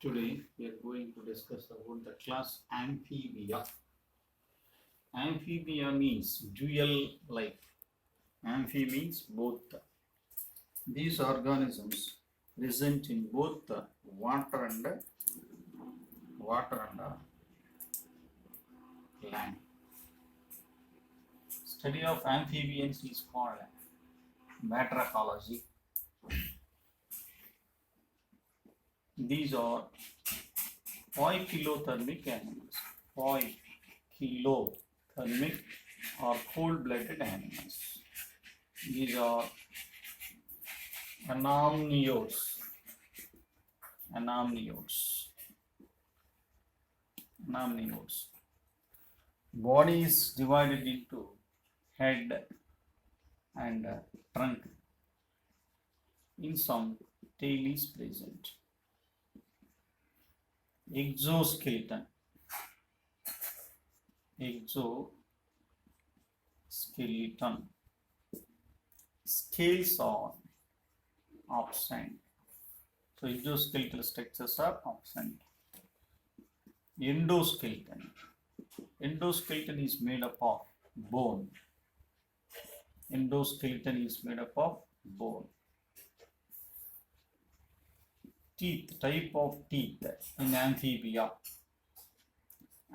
Today we are going to discuss about the class Amphibia. Amphibia means dual life. Amphi means both. These organisms present in both the water and land. Study of amphibians is called batrachology. These are poikilothermic animals. Poikilothermic or cold-blooded animals. These are anamniotes. Body is divided into head and trunk. In some, tail is present. Exoskeleton. Scales are absent. So exoskeletal structures are absent. Endoskeleton. Endoskeleton is made up of bone. Teeth, type of teeth in amphibia.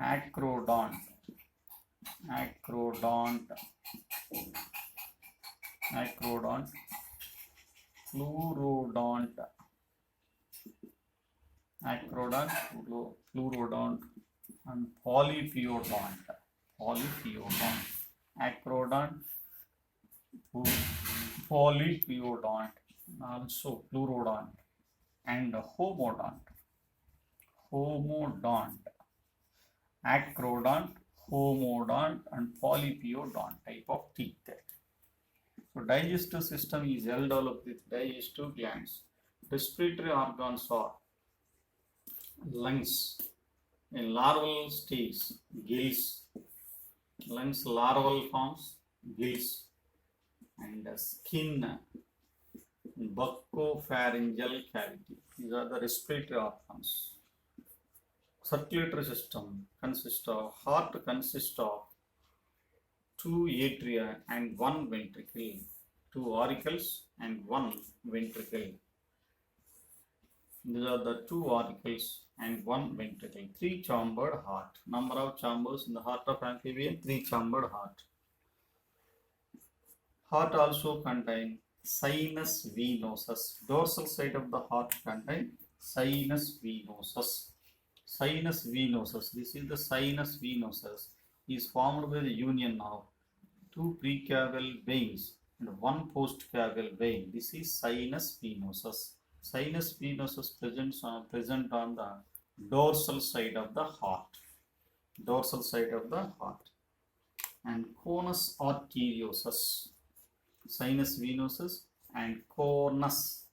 Acrodont, pleurodont, and polyphyodont. Acrodont, polyphyodont, also pleurodont, and homodont. Acrodont, homodont, and polyphyodont type of teeth. So digestive system is well developed with digestive glands. Respiratory organs are lungs. In larval stage, gills. Lungs larval forms, gills. And skin, buccopharyngeal cavity. These are the respiratory organs. Circulatory system heart consists of two atria and one ventricle, two auricles and one ventricle. These are the two auricles and one ventricle. Three-chambered heart. Number of chambers in the heart of amphibian, three-chambered heart. Heart also contains sinus venosus. Dorsal side of the heart contains sinus venosus. This is the sinus venosus. Is formed by the union of two precaval veins and one postcaval vein. This is sinus venosus. Sinus venosus present on the dorsal side of the heart. And conus arteriosus. Sinus venosus and conus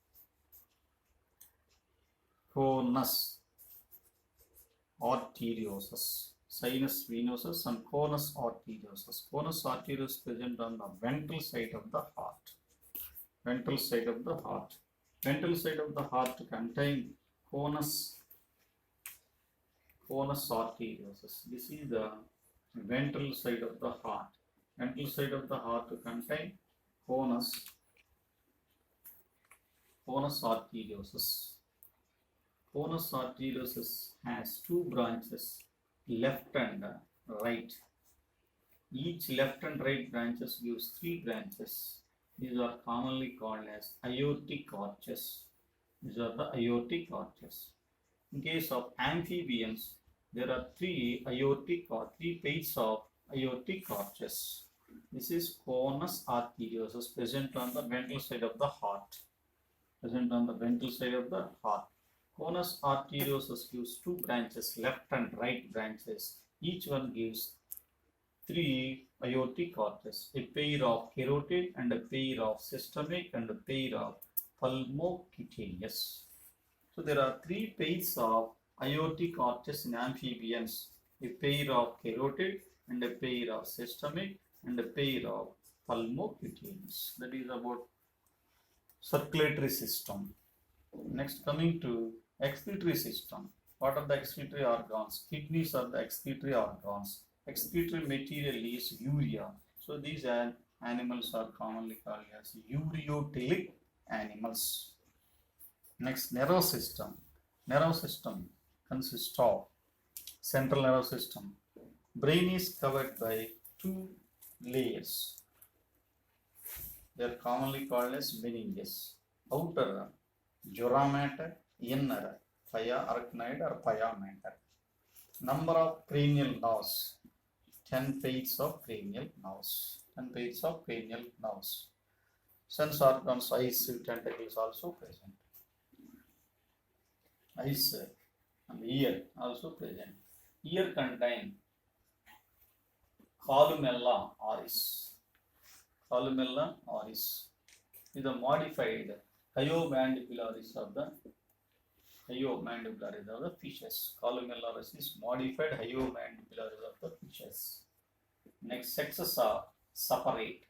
arteriosus. Sinus venosus and conus arteriosus. Conus arteriosus present on the ventral side of the heart. Ventral side of the heart contain conus arteriosus. This is the ventral side of the heart. Ventral side of the heart contain conus arteriosus. Conus arteriosus has two branches, left and right. Each left and right branches gives three branches. These are commonly called as aortic arches. In case of amphibians, there are three pairs of aortic arches. This is conus arteriosus present on the ventral side of the heart. Conus arteriosus gives two branches, left and right branches. Each one gives three aortic arches, a pair of carotid and a pair of systemic and a pair of pulmocutaneous. So there are three pairs of aortic arches in amphibians, a pair of carotid and a pair of systemic and a pair of pulmocutaneous. That is about circulatory system. Next, coming to Excretory system. What are the excretory organs? Kidneys are the excretory organs. Excretory material is urea. So these animals are commonly called as ureotelic animals. Next, nervous system. Nervous system consists of central nervous system. Brain is covered by two layers. They are commonly called as meninges. Outer dura mater, inner pia arachnoid or pia mater. Number of cranial nerves, 10 pairs of cranial nerves. 10 pairs of cranial nerves. Sense organs, eyes, tentacles also present. Eyes and ear also present. Ear contain columella oris. Columella oris is the modified hyomandibularist of the fishes. Columella oris is modified hyomandibularist of the fishes. Next, sexes are separate.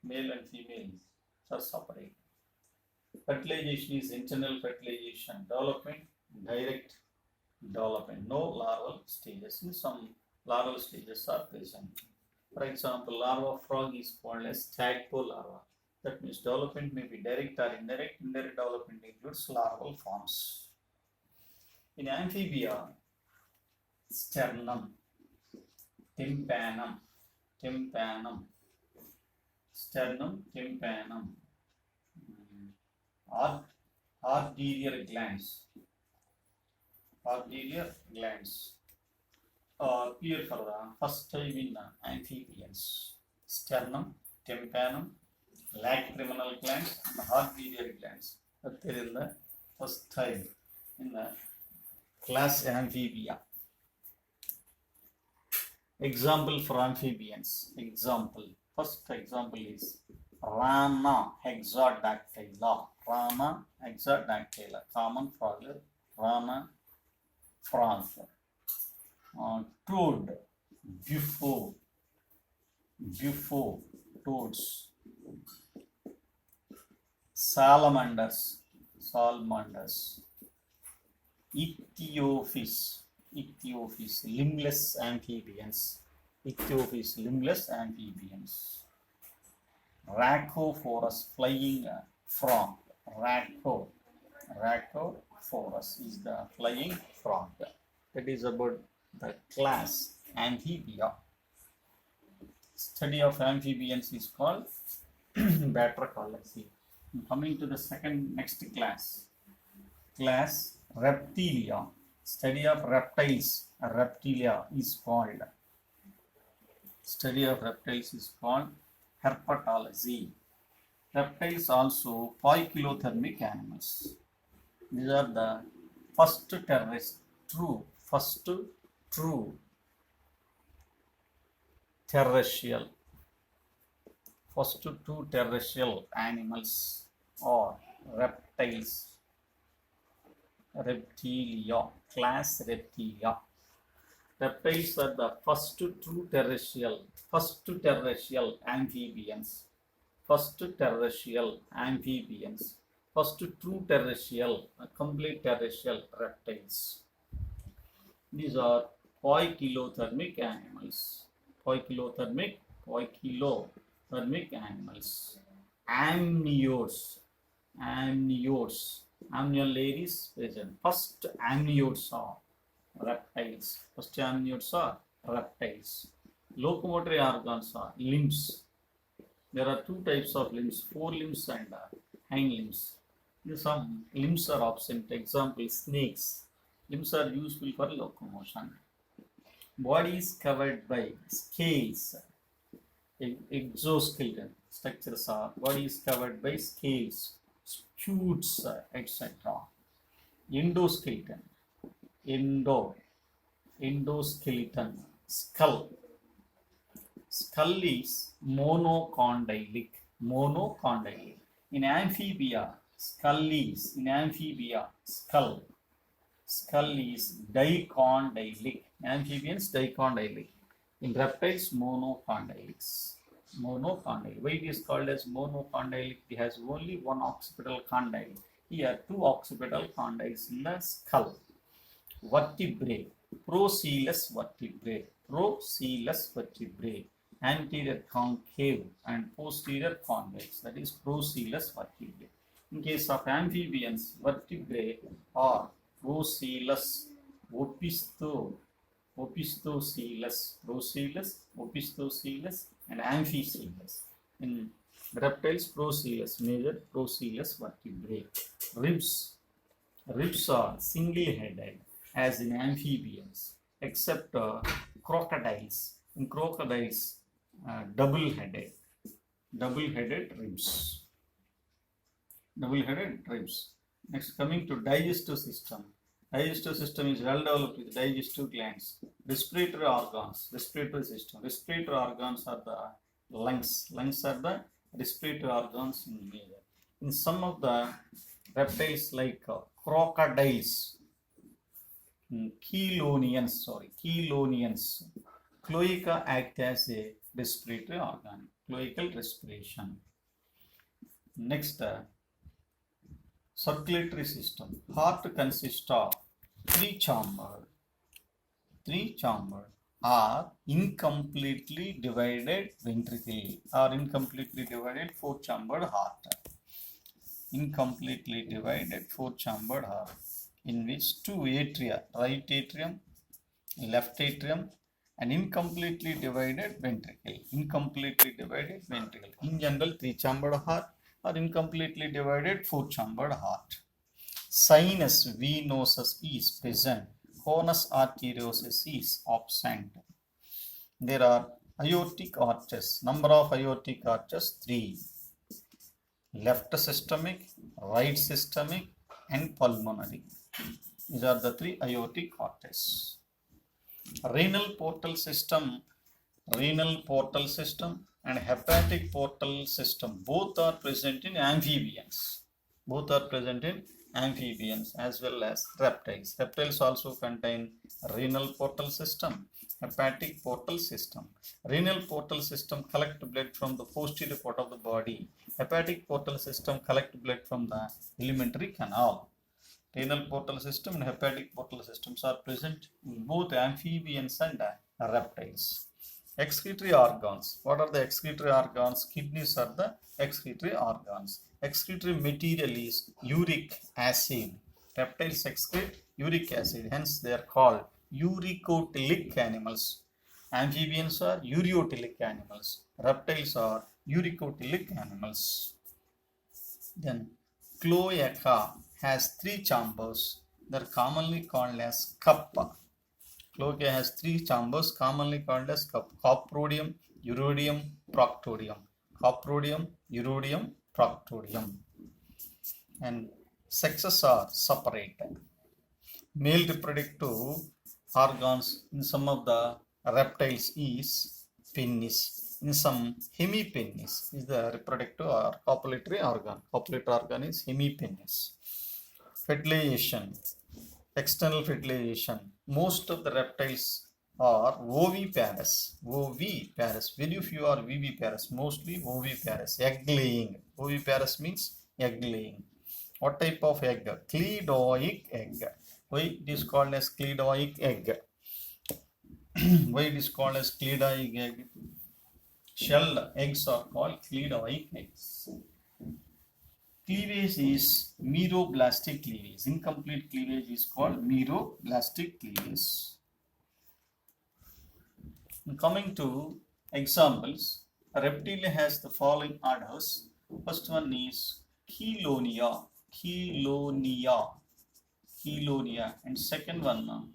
Male and female are separate. Fertilization is internal fertilization. Development, direct development. No larval stages. In some larval stages are present. For example, larva frog is called as tadpole larva. That means development may be direct or indirect. Indirect development includes larval forms. In amphibia, sternum, tympanum, arterial glands appear for the first time in amphibians. Sternum, tympanum, lacrimal glands and arterial glands appear in the first time in the class Amphibia. Example for amphibians. First example is Rana hexadactyla. Common frog. Rana frog. Toad, Bufo, toads. Salamanders, Ichthyophis, limbless amphibians. Rhacophorus, flying frog. Rhacophorus is the flying frog. That is about the class Amphibia. Study of amphibians is called batrachology. Coming to the next class Reptilia. Study of reptiles, reptilia is called. Herpetology. Reptiles also poikilothermic animals. These are the first true terrestrial. First two terrestrial animals or reptiles. Reptilia, class Reptilia. Reptiles are the first true terrestrial amphibians. First true terrestrial, complete terrestrial reptiles. These are poikilothermic animals. Poikilothermic animals. Amniotes. Amnion layer is present. First amniotes are reptiles. Locomotory organs are limbs. There are two types of limbs, forelimbs and hind limbs. Some limbs are absent. Example, snakes. Limbs are useful for locomotion. Body is covered by scales. Exoskeleton structures are. Body is covered by scales, scutes, etc. Endoskeleton. Endoskeleton. Skull. Skull is monocondylic. In amphibia, skull is dicondylic. Amphibians dicondylic. In reptiles, monocondylics. Why it is called as monocondylic? It has only one occipital condyle. Here, two occipital condyles in the skull. Vertebrae, procoelous vertebrae, procoelous vertebrae, anterior concave and posterior convex, that is procoelous vertebrae. In case of amphibians, vertebrae are procoelous, opisthosceles, opisthosceles, and amphicoelous. In reptiles, procoelous, major procoelous vertebrae. Ribs are single-headed, as in amphibians, except crocodiles. In crocodiles, double-headed ribs. Double-headed ribs. Next, coming to digestive system. Digestive system is well developed with digestive glands. Respiratory organs, respiratory system. Respiratory organs are the lungs. Lungs are the respiratory organs in major. In some of the reptiles like crocodiles, chelonians, cloaca act as a respiratory organ, cloacal respiration. Next, circulatory system. Heart consists of three chambered or incompletely divided ventricle or incompletely divided four-chambered heart. Incompletely divided four-chambered heart, in which two atria, right atrium, left atrium, and incompletely divided ventricle. Incompletely divided ventricle. In general, three-chambered heart or incompletely divided four-chambered heart. Sinus venosus is present. Conus arteriosus is absent. There are aortic arches. Number of aortic arches, 3. Left systemic, right systemic, and pulmonary. These are the 3 aortic arches. Renal portal system and hepatic portal system both are present in amphibians. As well as reptiles. Reptiles also contain renal portal system, hepatic portal system. Renal portal system collect blood from the posterior part of the body. Hepatic portal system collect blood from the alimentary canal. Renal portal system and hepatic portal systems are present in both amphibians and reptiles. Excretory organs. What are the excretory organs? Kidneys are the excretory organs. Excretory material is uric acid. Reptiles excrete uric acid, hence they are called uricotilic animals. Amphibians are ureotilic animals. Reptiles are uricotilic animals. Then cloaca has 3 chambers. They are commonly called as cup. Cloaca has 3 chambers commonly called as cup. Coprodium, urodium, proctodium. Coprodium, urodium, proctodium. And sexes are separated. Male reproductive organs in some of the reptiles is penis. In some, hemipenis is the reproductive or copulatory organ. Copulatory organ is hemipenis. Fertilization, external fertilization. Most of the reptiles are oviparous. Very few are viviparous. Mostly oviparous. Egg laying. Oviparous means egg laying. What type of egg? Cleidoic egg. Why it is called as cleidoic egg? Why it is called as cleidoic egg? Shelled eggs are called cleidoic eggs. Cleavage is meroblastic cleavage. Incomplete cleavage is called meroblastic cleavage. Coming to examples, a reptile has the following orders. First one is chelonia, and second one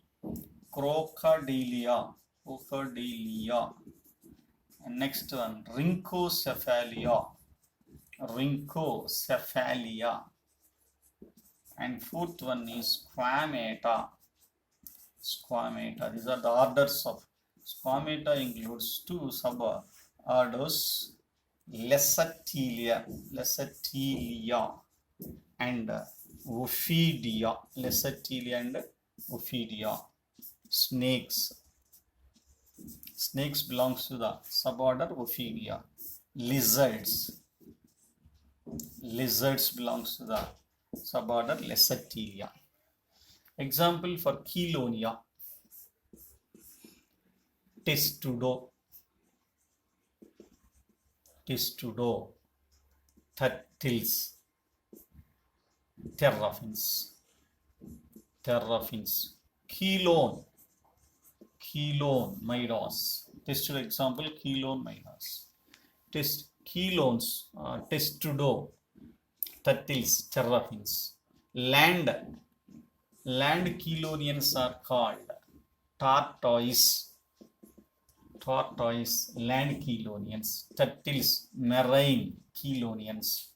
crocodilia, and next one rhynchocephalia, and fourth one is squamata. These are the orders of squamata. Includes 2 sub-orders, Lacertilia and Ophidia. Snakes belongs to the suborder Ophidia. Lizards belongs to the suborder Lacertilia. Example for Chelonia, Testudo, turtles, terrafins, Chelone, Midas. Testudo example, Chelone Midas. Chelones, Testudo, turtles, terrafins. Land chelonians are called tortoise, land chelonians. Turtles, marine chelonians.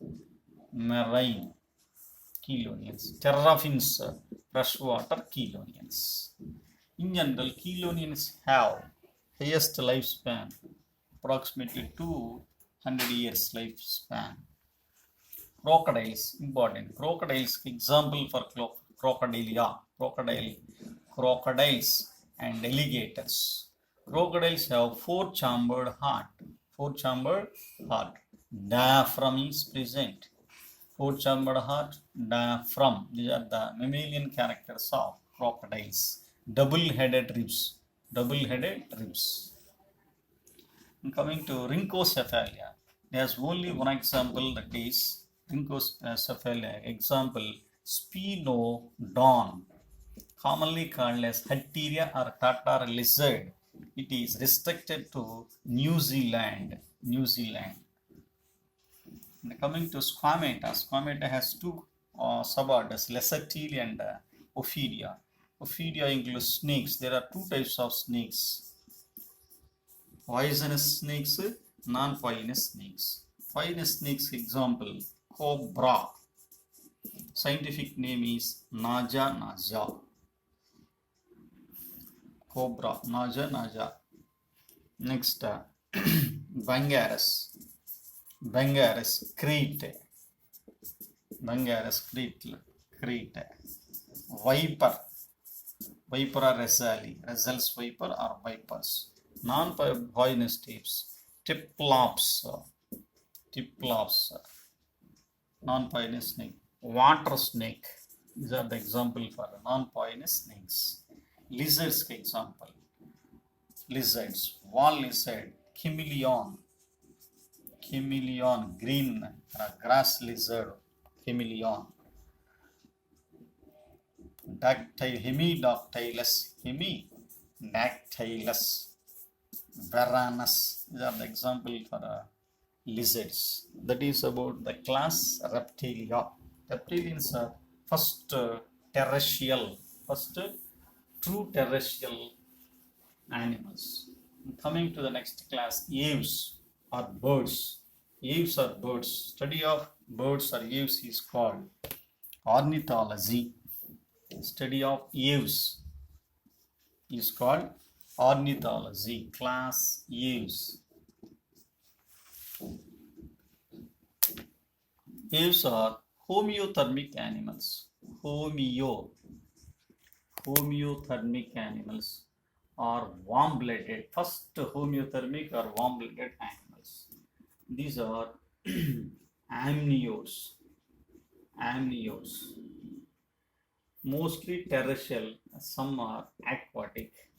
Terrafins, freshwater chelonians. In general, chelonians have highest lifespan, approximately 200 years lifespan. Crocodiles, important. Crocodiles, example for crocodilia, crocodiles and alligators. Crocodiles have four-chambered heart. Diaphragm is present. Four-chambered heart, diaphragm. These are the mammalian characters of crocodiles. Double-headed ribs. Coming to Rhynchocephalia, there's only one example, that is Rhynchocephalia. Example, Spinodon, commonly called as Hatteria or Tatar lizard. It is restricted to New Zealand. And coming to Squamata has two suborders, Lacertilia and Ophidia. Ophidia includes snakes. There are two types of snakes: poisonous snakes, non-poisonous snakes. Poisonous snakes example, cobra. Scientific name is Naja. Cobra, Naja. Next, Bangaris, Crete. Viper, Vipera resali, results viper or vipers. Non-poisonous types, Typhlops, non-poisonous snake. Water snake, these are the example for non-poisonous snakes. Lizards example, wall lizard, chameleon, green grass lizard, chameleon. Hemidactylus, Varanus. These are the example for lizards. That is about the class Reptilia. Reptilians are first true terrestrial animals. Coming to the next class, aves or birds. Study of birds or aves is called ornithology. Study of aves is called ornithology. Class aves. Aves are homeothermic animals. Homeothermic animals are warm-blooded. First homeothermic or warm-blooded animals. These are amniotes. Mostly terrestrial, some are aquatic.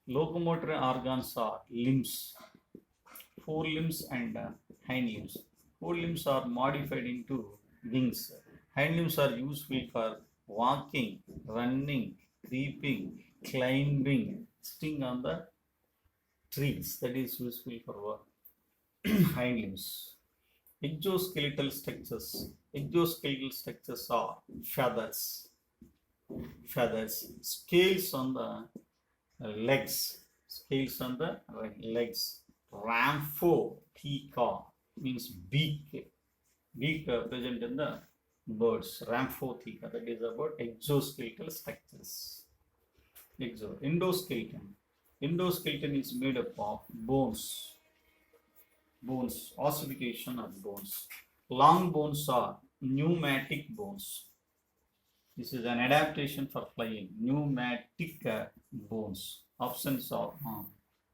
Locomotor organs are limbs, forelimbs and hind limbs. Forelimbs are modified into wings. Hind limbs are useful for walking, running, creeping, climbing, sitting on the trees. That is useful for hind limbs. Exoskeletal structures are feathers, scales on the legs, Rhamphotheca means beak present in the birds. Rhamphotheca, that is about exoskeletal structures. Endoskeleton is made up of bones, ossification of bones. Long bones are pneumatic bones. This is an adaptation for flying. Pneumatic bones. Absence of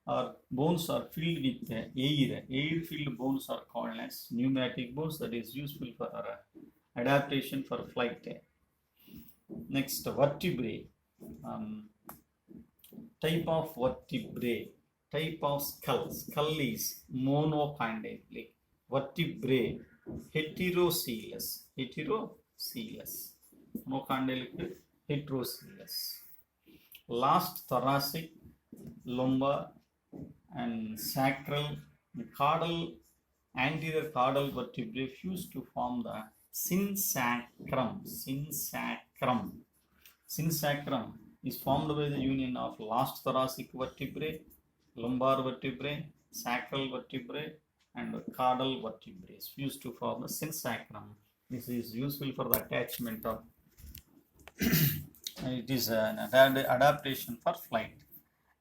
or bones are filled with air. Air-filled bones are called as pneumatic bones. That is useful for adaptation for flight. Next, vertebrae. Type of vertebrae. Type of skull. Skull is monocondyle. Vertebrae heterocoelous. Heterocoelous. Monocondyle heterocoelous. Last thoracic, lumbar, and sacral, caudal, anterior caudal vertebrae fuse to form the synsacrum. Synsacrum is formed by the union of last thoracic vertebrae, lumbar vertebrae, sacral vertebrae, and caudal vertebrae fused to form the synsacrum. This is useful for the attachment of it is an adaptation for flight.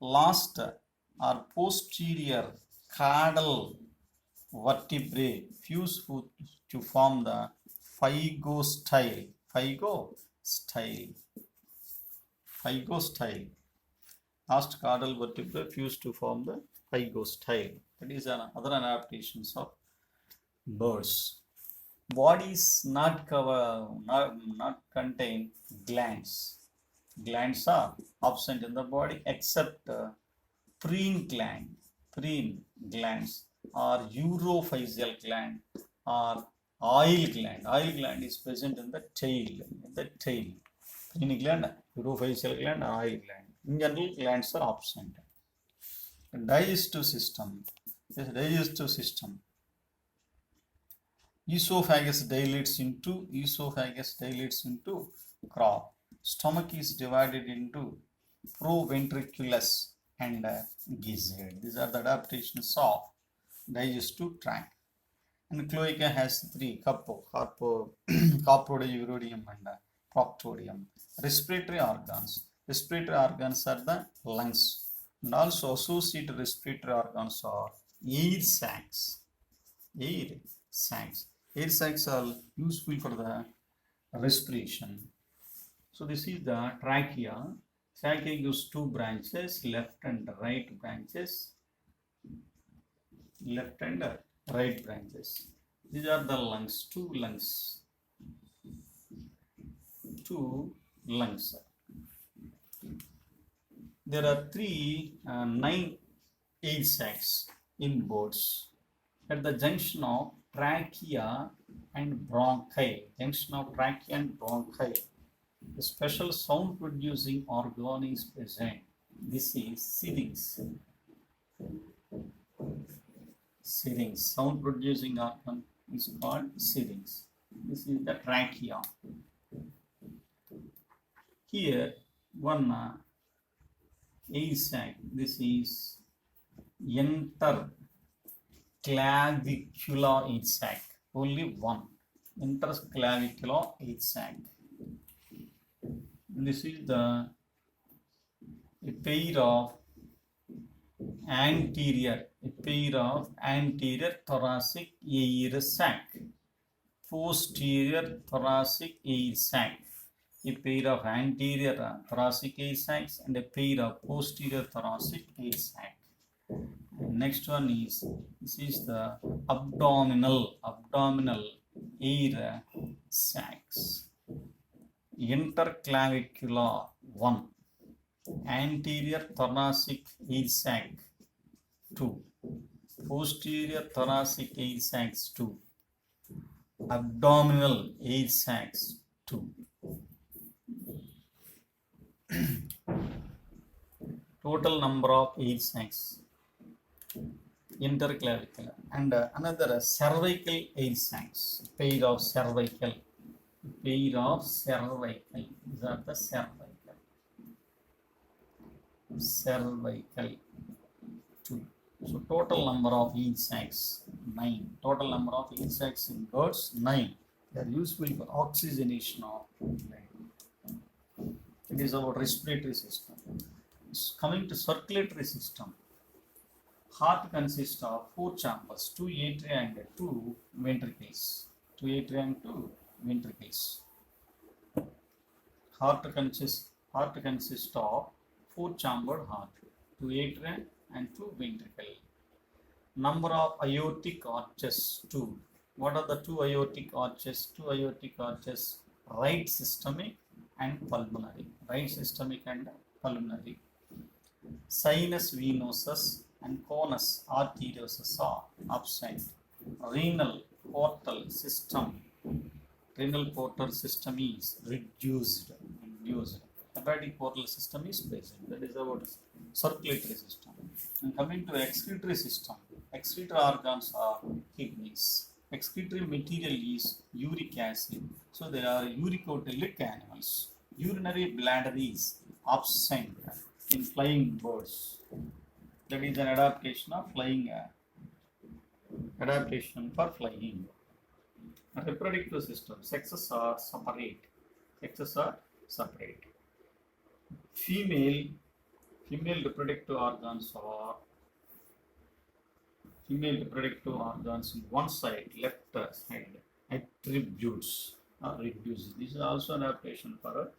Last or posterior caudal vertebrae fuse to form the phygostyle. Last caudal vertebrae fuse to form the phygostyle. That is another adaptations of birds. Bodies not contain glands. Glands are absent in the body except preen glands or urophyseal gland or oil gland. Oil gland is present in the tail. Preen gland, urophyseal gland, oil gland. In general, glands are absent. Digestive system. This digestive system. Esophagus dilates into crop. Stomach is divided into proventriculus and gizzard. These are the adaptations of digestive tract. And cloaca has three: carpodium, urodium, and proctodium. Respiratory organs. Respiratory organs are the lungs, and also associated respiratory organs are air sacs. Air sacs are useful for the respiration. So this is the trachea. Trachea gives two branches, left and right branches. These are the lungs, two lungs. There are 9 air sacs in birds. At the junction of trachea and bronchi, a special sound producing organ is present. This is syrinx. Sound producing organ is called syrinx. This is the trachea. Here one air sac. This is interclavicular air sac. Only one interclavicular air sac. This is a pair of anterior thoracic air sac, posterior thoracic air sac. A pair of anterior thoracic air sacs and a pair of posterior thoracic air sac. Next one is, this is the abdominal air sacs. Interclavicular 1, anterior thoracic air sac 2, posterior thoracic air sacs 2, abdominal air sacs 2. Total number of air sacs, interclavicular, and another cervical air sacs, pair of cervical. These are the cervical 2. So total number of air sacs 9. Total number of air sacs in birds 9. They are useful for oxygenation of blood. It is our respiratory system. Coming to circulatory system. Heart consists of 4 chambers, 2 atria and 2 ventricles. Heart consists of 4-chambered heart, 2 atria and 2 ventricle. Number of aortic arches 2. What are the two aortic arches? Two aortic arches, right systemic and pulmonary. Right systemic and pulmonary. Sinus venosus and conus arteriosus are absent. Renal portal system. Renal portal system is reduced. Hepatic portal system is present. That is about circulatory system. And coming to excretory system, excretory organs are kidneys. Excretory material is uric acid. So they are uricotelic animals. Urinary bladder is absent in flying birds. That is an adaptation of flying. Adaptation for flying. Reproductive system. Sexes are separate. Female reproductive organs are in one side, left side, attributes are reduced. This is also an adaptation for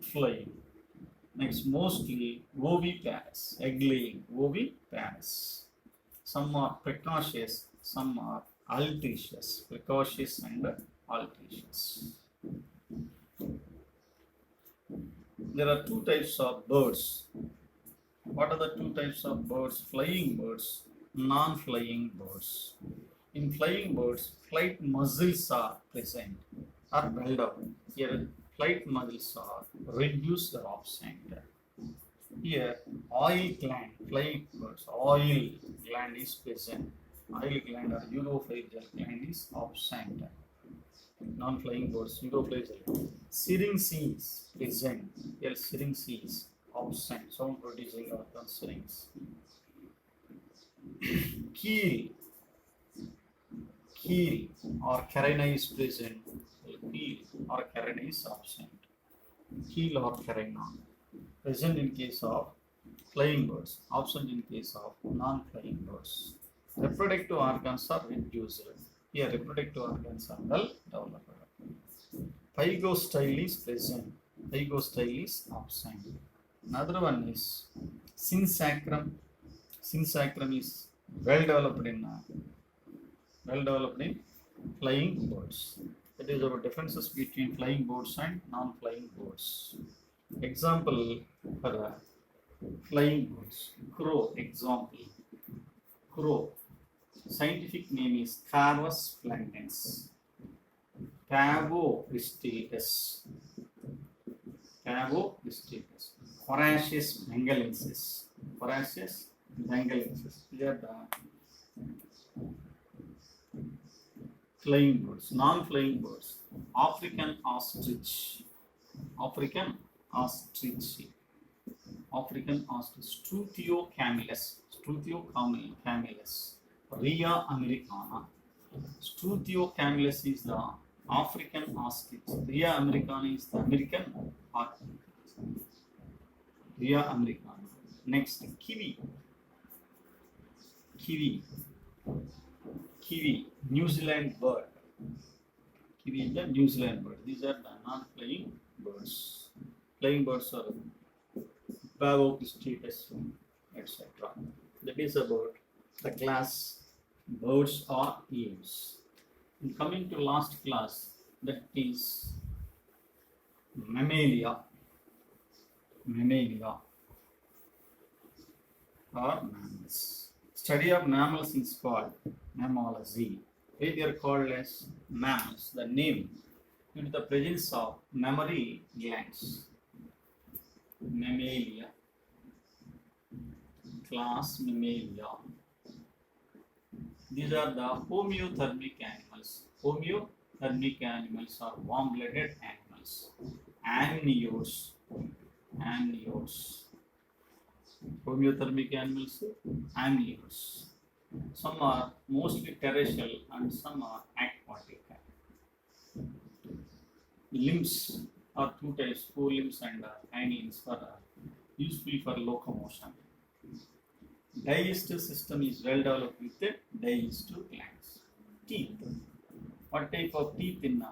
flying. Next, mostly oviparous, egg-laying oviparous. Some are precocious, some are altricious. Precocious and altricious. There are two types of birds. What are the two types of birds? Flying birds, non-flying birds. In flying birds, flight muscles are present or well down. Here, flight muscles are reduced or absent. Here, oil gland, flying birds, oil gland is present. Oil gland or uropharyngeal gland is absent. Non-flying birds, uropharyngeal. Syrinx is present. Here, syrinx is absent. Sound producing organ syrinx. Keel or carina is present. Keel or carina is absent. Keel or carina present in case of flying birds, absent in case of non-flying birds. Reproductive organs are reduced. Here, reproductive organs are well developed. Pygostyle is present. Pygostyle is absent. Another one is synsacrum. Synsacrum is well developed in flying birds. That is our differences between flying birds and non-flying birds. Example for flying birds. Crow. Example. Crow. Scientific name is Carus plangens. Cavo-ristatus. Horacius bengalensis. These are the flying birds. Non-flying birds. African ostrich. Struthiocamelus. Rhea americana. Struthiocamelus is the African ostrich. Rhea americana is the American ostrich. Rhea americana. Next, kiwi, New Zealand bird. Kiwi is the New Zealand bird. These are the non-flying birds. Flying birds are Pavo-ristatus, etc. That is about the class birds or aves. And coming to last class, that is mammalia or mammals. Study of mammals is called mammalogy. They are called as mammals. The name due to the presence of mammary glands. Mammalia. Class Mammalia. These are the homeothermic animals. Homeothermic animals are warm-blooded animals. Amniotes. Homeothermic animals, amniotes. Some are mostly terrestrial and some are aquatic. Limbs are two types, forelimbs and hind limbs, are useful for locomotion. Digestive system is well developed with the digestive glands. Teeth. What type of teeth in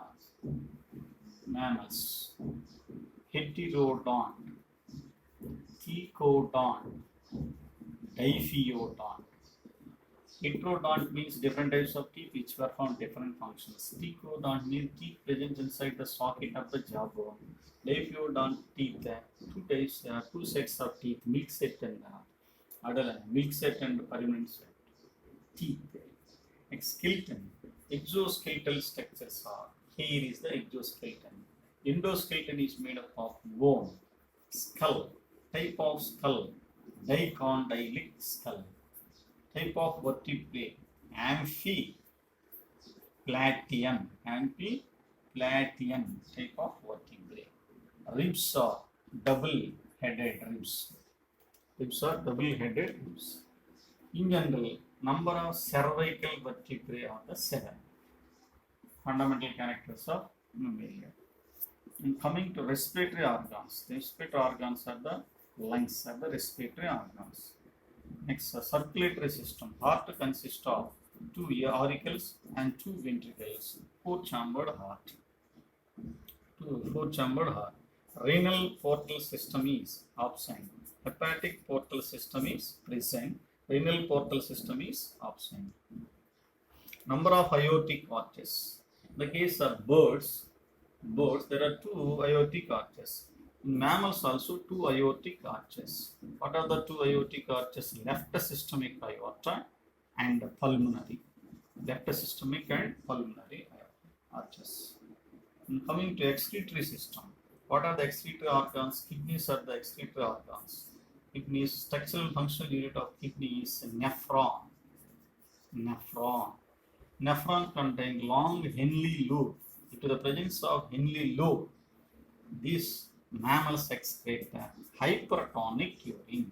mammals? Heterodont, thecodont, diphyodont. Heterodont means different types of teeth which perform different functions. Tecodont means teeth present inside the socket of the jawbone. Laphodont teeth, two sets of teeth, milk set and adult, milk set and permanent set. Teeth. Skeleton. Exoskeletal structures are. Here is the exoskeleton. Endoskeleton is made up of bone. Skull. Type of skull. Dicondylic skull. Type of vertebrae. Amphiplatean. Amphiplatean type of vertebrae. Ribs are double-headed ribs. Ribs are double-headed ribs. In general, number of cervical vertebrae are the 7. Fundamental characters of mammalia. And coming to respiratory organs, the respiratory organs are the lungs, are the respiratory organs. Next, circulatory system. Heart consists of 2 auricles and 2 ventricles. Four-chambered heart. Four-chambered heart. Renal portal system is absent. Hepatic portal system is present. Renal portal system is absent. Number of aortic arches. In the case of birds, there are 2 aortic arches. In mammals also 2 aortic arches. What are the 2 aortic arches? Left systemic aorta and pulmonary. Left systemic and pulmonary arches. And coming to excretory system. What are the excretory organs? Kidneys are the excretory organs. Kidneys, structural functional unit of kidney is nephron. Nephron contains long Henle lobe. Due to the presence of Henle lobe, these mammals excrete hypertonic urine.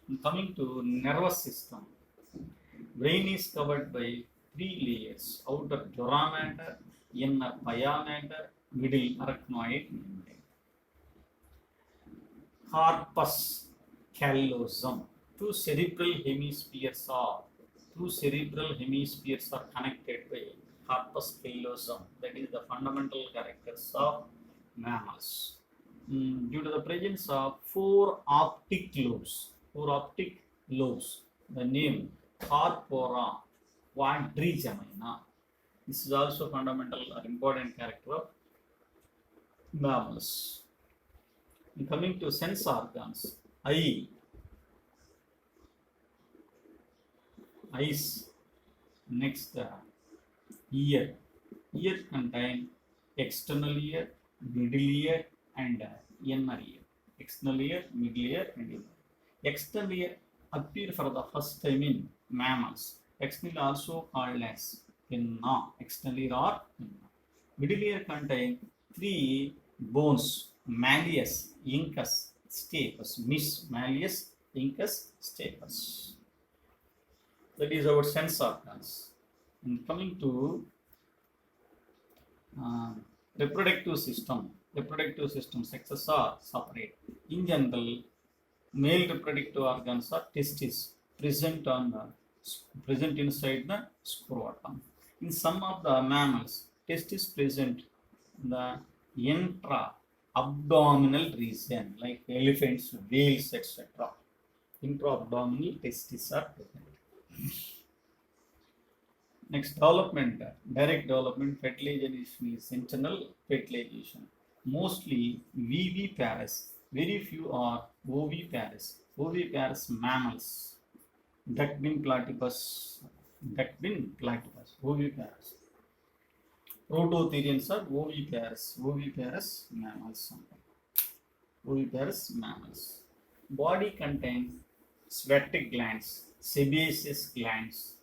And coming to nervous system, brain is covered by 3 layers: outer dura mater, inner pia mater, middle arachnoid membrane. Corpus callosum. Two cerebral hemispheres are connected by corpus callosum. That is the fundamental characters of mammals. Due to the presence of 4 optic lobes, the name Corpora quadrigemina. This is also fundamental or important character of mammals. And coming to sense organs, eyes. Next, ear. Ear contain external ear, middle ear, and inner ear. External ear, middle ear, and inner. External ear appear for the first time in mammals. External also called as pinna. External ear or pinna. Middle ear contain 3 bones: malleus, incus, stapes. Malleus, incus, stapes. That is our sense organs. And coming to reproductive system. Reproductive system sexes are separate. In general, male reproductive organs are testes, present inside the scrotum. In some of the mammals, testes present in the intra-abdominal region, like elephants, whales, etc. Intra-abdominal testes are present. Next, development. Direct development. Fertilization is internal fertilization. Mostly viviparous. Very few are oviparous. Oviparous mammals. Duckbill platypus. Oviparous. Prototherians are oviparous mammals. Oviparous mammals. Body contains sweat glands, sebaceous glands.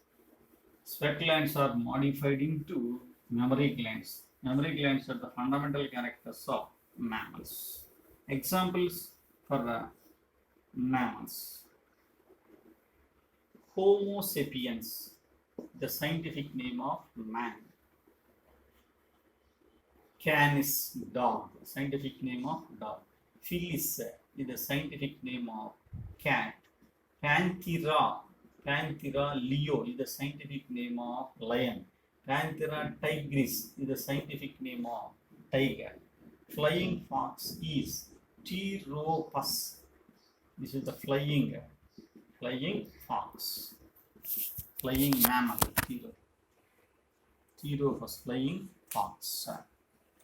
Sweat glands are modified into mammary glands. Mammary glands are the fundamental characters of mammals. Examples for mammals. Homo sapiens, the scientific name of man. Canis, dog, scientific name of dog. Felis is the scientific name of cat. Panthera leo is the scientific name of lion. Panthera tigris is the scientific name of tiger. Flying fox is Pteropus. This is the flying Flying fox. Flying mammal. Zero was flying fox.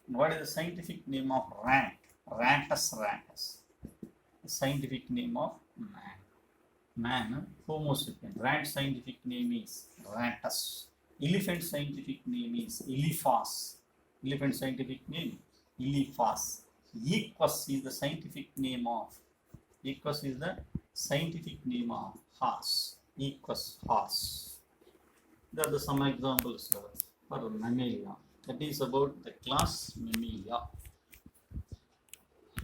What is the scientific name of rat? Rattus rattus. The scientific name of man. Man, Homo sapien. Rat scientific name is Rattus. Elephant scientific name is Elephas. Elephant scientific name Elephas. Equus is the scientific name of horse. Equus horse. There are some examples for mammalia. That is about the class Mammalia.